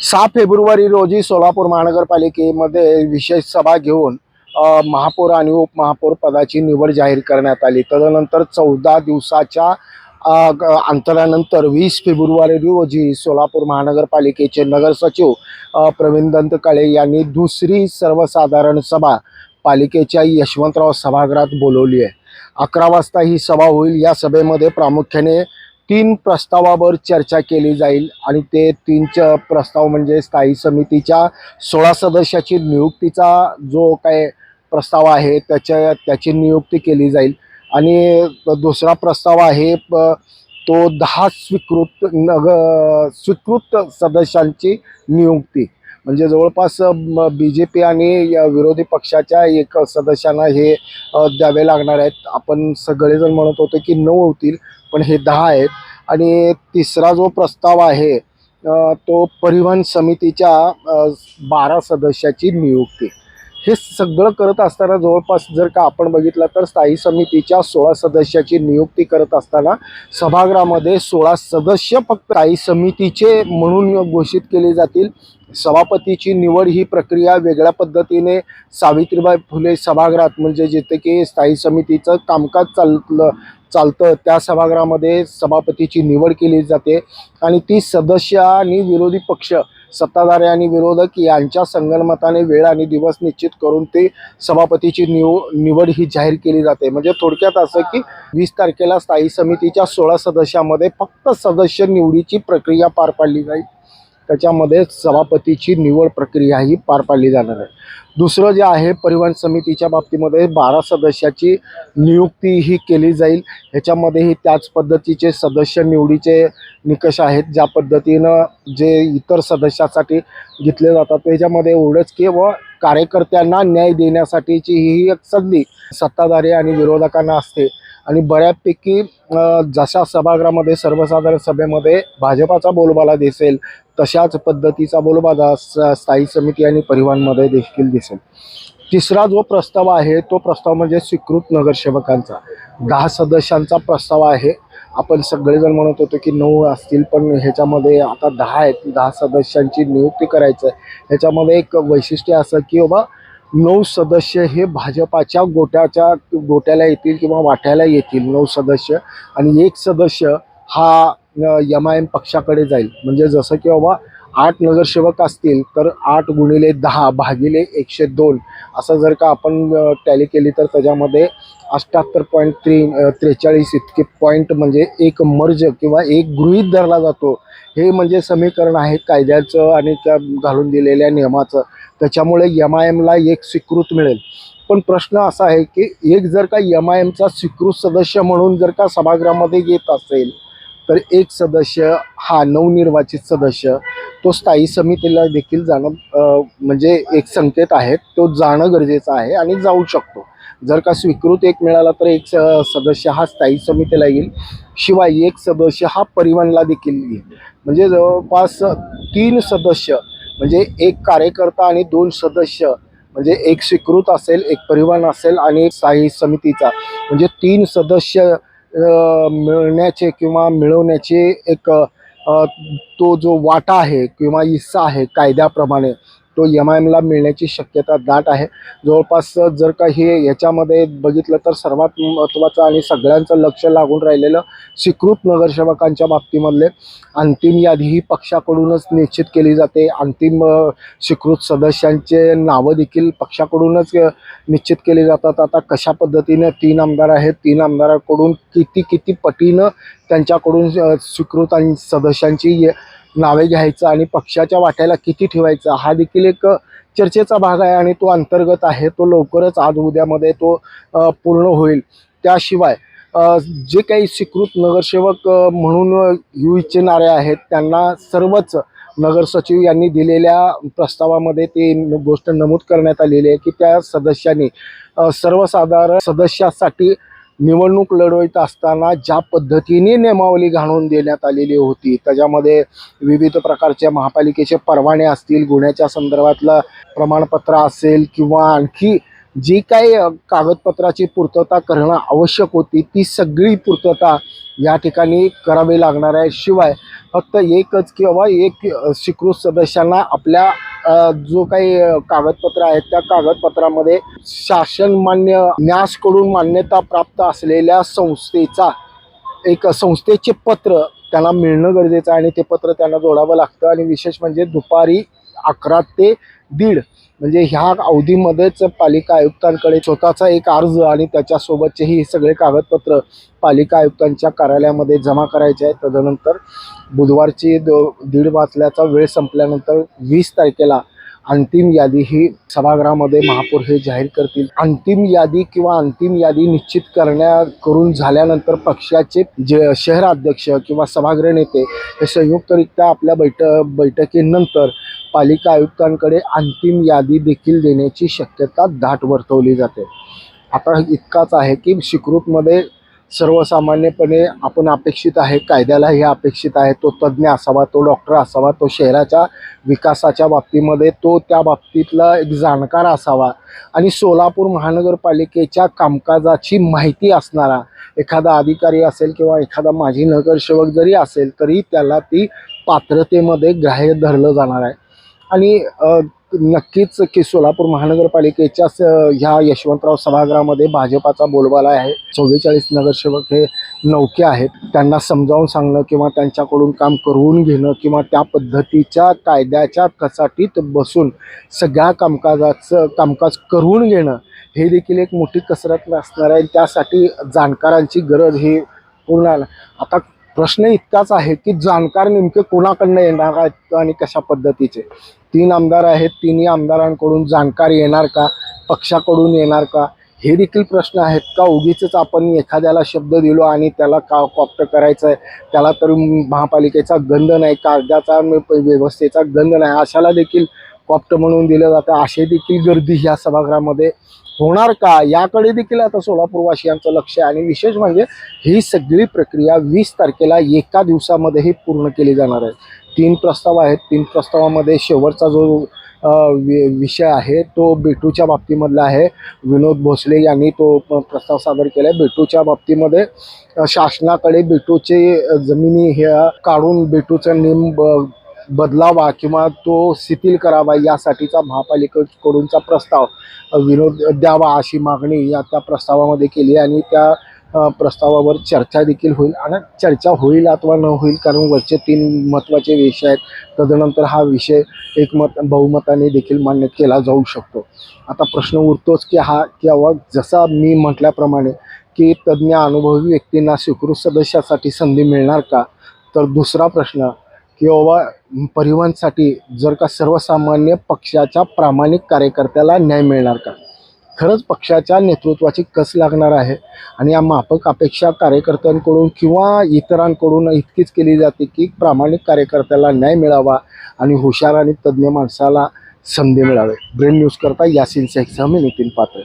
6 February रोजी सोलापूर महानगरपालिकेमध्ये विशेष सभा घेऊन महापौर आणि उपमहापौर पदाची निवड जाहीर करण्यात आली। तदनंतर 14 दिवसाच्या अंतरानंतर 20 फेब्रुवारी रोजी सोलापूर महानगरपालिकेचे नगर सचिव प्रवीण दंतकाळे यांनी दुसरी सर्वसाधारण सभा पालिकेच्या यशवंतराव सभागृहात बोलवली आहे। 11 वाजता ही सभा होईल। या सभेमध्ये प्रामुख्याने 3 प्रस्तावावर चर्चा केली जाईल आणि ते 3 प्रस्ताव म्हणजे स्थायी समितीच्या 16 सदस्याची नियुक्तीचा जो काय प्रस्ताव आहे त्याची नियुक्ती केली जाईल आणि दुसरा प्रस्ताव आहे तो 10 स्वीकृत सदस्यांची नियुक्ती म्हणजे जवळपास BJP आणि विरोधी पक्षाच्या एक सदस्यांना हे द्यावे लागणार आहेत। आपण सगळेजण म्हणत होते की 9 होतील पण हे 10 आहेत। आणि तिसरा जो प्रस्ताव आहे तो परिवहन समितीच्या 12 सदस्याची नियुक्ती। हे सगळं करत असताना जवळपास जर का आपण बघितलं तर स्थायी समितीच्या 16 सदस्याची नियुक्ती करत असताना सभागृहामध्ये 16 सदस्य फक्त स्थायी समितीचे म्हणून घोषित केले जातील। सभापतीची निवड ही प्रक्रिया वेगळ्या पद्धतीने सावित्रीबाई फुले सभागृहात म्हणजे जिथे की स्थायी समितीचं कामकाज चालतं त्या सभागृहामध्ये सभापतीची निवड केली जाते आणि ती सदस्य आणि विरोधी पक्ष सत्ताधारी आणि विरोधक यांच्या संगनमताने वेळ आणि दिवस निश्चित करून ते सभापतीची निवड ही जाहीर केली जाते। म्हणजे थोडक्यात असं की 20 तारखेला स्थायी समितीच्या 16 सदस्यामध्ये फक्त सदस्य निवडीची प्रक्रिया पार पाडली जाईल। त्याच्यामध्ये सभापतीची निवड प्रक्रिया ही पार पाडली जाणार आहे। दुसरं जे आहे परिवहन समितीच्या बाबतीमध्ये 12 सदस्याची नियुक्ती ही केली जाईल। ह्याच्यामध्येही त्याच पद्धतीचे सदस्य निवडीचे निकष आहेत ज्या पद्धतीनं जे इतर सदस्यासाठी घेतले जातात। त्याच्यामध्ये एवढंच की कार्यकर्त्यांना न्याय देण्यासाठीची ही एक संधी सत्ताधारी आणि विरोधकांना असते आणि बऱ्यापैकी जशा सभागृहामध्ये सर्वसाधारण सभेमध्ये भाजपाचा बोलबाला दिसेल तशाच पद्धतीचा बोलबाला स्थायी समिती आणि परिवहनमध्ये देखील दिसेल। तिसरा जो प्रस्ताव आहे तो प्रस्ताव म्हणजे स्वीकृत नगरसेवकांचा 10 सदस्यांचा प्रस्ताव आहे। आपण सगळेजण म्हणत होतो की 9 असतील पण ह्याच्यामध्ये आता 10 आहेत। 10 सदस्यांची नियुक्ती करायचं आहे। ह्याच्यामध्ये एक वैशिष्ट्य असं की बाबा 9 सदस्य हे भाजपाच्या गोट्याला येतील किंवा वाट्याला येतील 9 सदस्य आणि 1 सदस्य हा MIM पक्षाकडे जाईल। म्हणजे जसं की बाबा 8 नगरसेवक असतील तर 8 गुणिले 10 भागिले 102 असं जर का आपण टॅली केली तर त्याच्यामध्ये 78.43 इतके पॉईंट म्हणजे एक मर्ज किंवा एक गृहीत धरला जातो। हे म्हणजे समीकरण आहे कायद्याचं आणि त्या घालून दिलेल्या नियमाचं। त्याच्यामुळे MIMला एक स्वीकृत मिळेल। पण प्रश्न असा आहे की एक जर का MIMचा स्वीकृत सदस्य म्हणून जर का सभागृहामध्ये येत असेल तर एक सदस्य हा नवनिर्वाचित सदस्य तो स्थायी समितीला देखील जाणं म्हणजे एक संकेत आहे तो जाणं गरजेचं आहे आणि जाऊ शकतो। जर का स्वीकृत एक मिळाला तर एक सदस्य हा स्थायी समितीला येईल शिवाय एक सदस्य हा परिवहनला देखील येईल। म्हणजे जवळपास 3 सदस्य म्हणजे एक कार्यकर्ता आणि 2 सदस्य म्हणजे एक स्वीकृत असेल एक परिवहन असेल आणि एक स्थायी समितीचा म्हणजे 3 सदस्य मिळण्याचे किंवा मिळवण्याचे एक तो जो वाटा आहे किंवा हिस्सा आहे कायद्याप्रमाणे तो MIMला मिळण्याची शक्यता दाट आहे। जवळपास जर का हे याच्यामध्ये बघितलं तर सर्वात महत्त्वाचं आणि सगळ्यांचं लक्ष लागून राहिलेलं स्वीकृत नगरसेवकांच्या बाबतीमधले अंतिम यादी ही पक्षाकडूनच निश्चित केली जाते। अंतिम स्वीकृत सदस्यांचे नावं देखील पक्षाकडूनच निश्चित केली जातात। आता कशा पद्धतीने 3 आमदार आहेत 3 आमदारांकडून किती पटीनं त्यांच्याकडून स्वीकृत सदस्यांची नावे घ्यायचं आणि पक्षाच्या वाट्याला किती ठेवायचं हा देखील एक चर्चेचा भाग आहे आणि तो अंतर्गत आहे। तो लवकरच आज उद्यामध्ये तो पूर्ण होईल। त्याशिवाय जे काही स्वीकृत नगरसेवक म्हणून येऊ इच्छिणारे आहेत त्यांना सर्वच नगरसचिव यांनी दिलेल्या प्रस्तावामध्ये ते गोष्ट नमूद करण्यात आलेली आहे की त्या सदस्यांनी सर्वसाधारण सदस्यासाठी निवडणूक लढवत असताना ज्या पद्धतीने नियमावली घालून देण्यात आलेली होती त्याच्यामध्ये विविध प्रकारचे महापालिकेचे परवाने असतील गुन्ह्याच्या संदर्भातलं प्रमाणपत्र असेल किंवा आणखी जी काही कागदपत्राची पूर्तता करणं आवश्यक होती ती सगळी पूर्तता या ठिकाणी करावी लागणार आहे. शिवाय फक्त एकच किंवा एक स्वीकृत सदस्यांना आपल्या जो काही कागदपत्र आहेत त्या कागदपत्रामध्ये शासनमान्य न्यासकडून मान्यता प्राप्त असलेल्या संस्थेचा एक संस्थेचे पत्र त्यांना मिळणं गरजेचं आहे आणि ते पत्र त्यांना जोडावं लागतं. आणि विशेष म्हणजे दुपारी 11 ते 1:30 म्हणजे ह्या अवधीमध्येच पालिका आयुक्तांकडे स्वतःचा एक अर्ज आणि त्याच्यासोबतचेही हे सगळे कागदपत्र पालिका आयुक्तांच्या कार्यालयामध्ये जमा करायचे आहेत. तदनंतर बुधवारची 1:30 वाजल्याचा वेळ संपल्यानंतर 20 तारखेला अंतिम यादी ही सभागृहामध्ये महापौर हे जाहीर करतील. अंतिम यादी किंवा अंतिम यादी निश्चित करून झाल्यानंतर पक्षाचे जे शहराध्यक्ष किंवा सभागृह नेते हे संयुक्तरित्या आपल्या बैठकीनंतर पालिका आयुक्तांकडे अंतिम यादी देखील देण्याची शक्यता दाट वर्तवली जाते. आता इतकाच आहे की स्वीकृतमध्ये सर्वसामान्यपणे आपण अपेक्षित आहे, कायद्याला हे अपेक्षित आहे, तो तज्ज्ञ असावा, तो डॉक्टर असावा, तो शहराच्या विकासाच्या बाबतीमध्ये तो त्या बाबतीतला एक जाणकार असावा आणि सोलापूर महानगरपालिकेच्या कामकाजाची माहिती असणारा एखादा अधिकारी असेल किंवा एखादा माजी नगरसेवक जरी असेल तरी त्याला ती पात्रतेमध्ये ग्राह्य धरलं जाणार आहे. आणि नक्कीच की सोलापूर महानगरपालिकेच्या ह्या यशवंतराव सभागृहामध्ये भाजपाचा बोलबाला आहे. 44 नगरसेवक हे नौके आहेत. त्यांना समजावून सांगणं किंवा त्यांच्याकडून काम करवून घेणं किंवा त्या पद्धतीच्या कायद्याच्या कचाटीत बसून सगळ्या कामकाज करून घेणं हे देखील एक मोठी कसरत असणार आहे. त्यासाठी जाणकारांची गरज ही पूर्ण आहे. आता प्रश्न इतकाच आहे की जाणकार नेमके कोणाकडनं येणार आहेत आणि कशा पद्धतीचे. 3 आमदार आहेत, तिन्ही आमदारांकडून जाणकार येणार का, पक्षाकडून येणार का, हे देखील प्रश्न आहेत. का उगीचच आपण एखाद्याला शब्द दिलो आणि त्याला का कॉप्ट करायचं आहे, त्याला तर महापालिकेचा गंध नाही, कायद्याचा व्यवस्थेचा गंध नाही, अशाला देखील कॉप्ट म्हणून दिलं जातं. असे देखील गर्दी ह्या सभागृहामध्ये होणार का, याकडे देखील आता सोलापूरवासियांचं लक्ष आहे. आणि विशेष म्हणजे ही सगळी प्रक्रिया 20 तारखेला एका दिवसामध्ये ही पूर्ण केली जाणार आहे. 3 प्रस्ताव आहेत. 3 प्रस्तावामध्ये शेवटचा जो विषय आहे तो बेटूच्या बाबतीमधला आहे. विनोद भोसले यांनी तो प्रस्ताव सादर केला आहे. बेटूच्या बाबतीमध्ये शासनाकडे बेटूचे जमिनी ह्या काढून बेटूचा नेम बदलावा किंवा तो शिथिल करावा यासाठीचा महापालिकेकडूनचा प्रस्ताव विनोद द्यावा अशी मागणी या त्या प्रस्तावामध्ये केली आहे. आणि त्या प्रस्तावावर चर्चा देखील होईल आणि चर्चा होईल अथवा न होईल कारण वरचे 3 महत्त्वाचे विषय आहेत. तदनंतर हा विषय बहुमताने देखील मान्य केला जाऊ शकतो. आता प्रश्न उरतोच की हा किंवा जसा मी म्हटल्याप्रमाणे की तज्ज्ञ अनुभवी व्यक्तींना स्वीकृत सदस्यासाठी संधी मिळणार का. तर दुसरा प्रश्न की बाबा परिवहनसाठी जर का सर्वसामान्य पक्षाच्या प्रामाणिक कार्यकर्त्याला न्याय मिळणार का. खरंच पक्षाच्या नेतृत्वाची कस लागणार आहे आणि या माफक अपेक्षा कार्यकर्त्यांकडून किंवा इतरांकडून इतकीच केली जाते की प्रामाणिक कार्यकर्त्याला न्याय मिळावा आणि हुशार आणि तज्ज्ञ माणसाला संधी मिळावे. ब्रेन न्यूज करता यासिन शेखसह मी नितीन पात्रे.